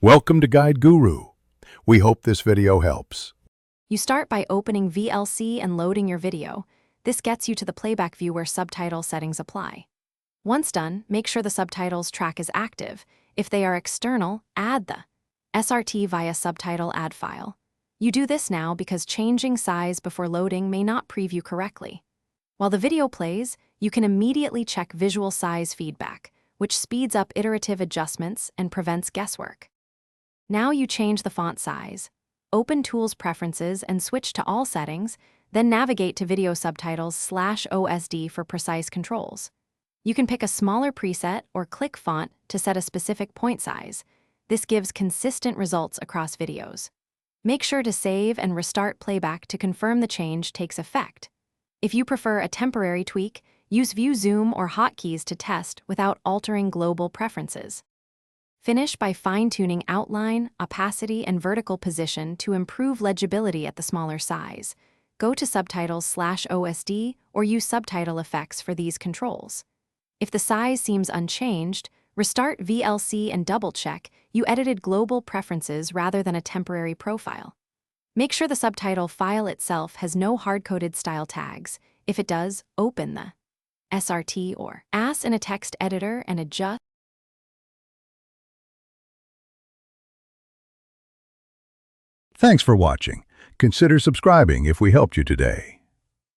Welcome to Guide Guru. We hope this video helps. You start by opening VLC and loading your video. This gets you to the playback view where subtitle settings apply. Once done, make sure the subtitles track is active. If they are external, add the SRT via subtitle add file. You do this now because changing size before loading may not preview correctly. While the video plays, you can immediately check visual size feedback, which speeds up iterative adjustments and prevents guesswork. Now you change the font size. Open Tools Preferences and switch to all settings, then navigate to Video Subtitles /OSD for precise controls. You can pick a smaller preset or click font to set a specific point size. This gives consistent results across videos. Make sure to save and restart playback to confirm the change takes effect. If you prefer a temporary tweak, use View Zoom or hotkeys to test without altering global preferences. Finish by fine-tuning outline, opacity, and vertical position to improve legibility at the smaller size. Go to Subtitles /OSD or use subtitle effects for these controls. If the size seems unchanged, restart VLC and double-check you edited global preferences rather than a temporary profile. Make sure the subtitle file itself has no hard-coded style tags. If it does, open the SRT or AS in a text editor and adjust. Thanks for watching. Consider subscribing if we helped you today.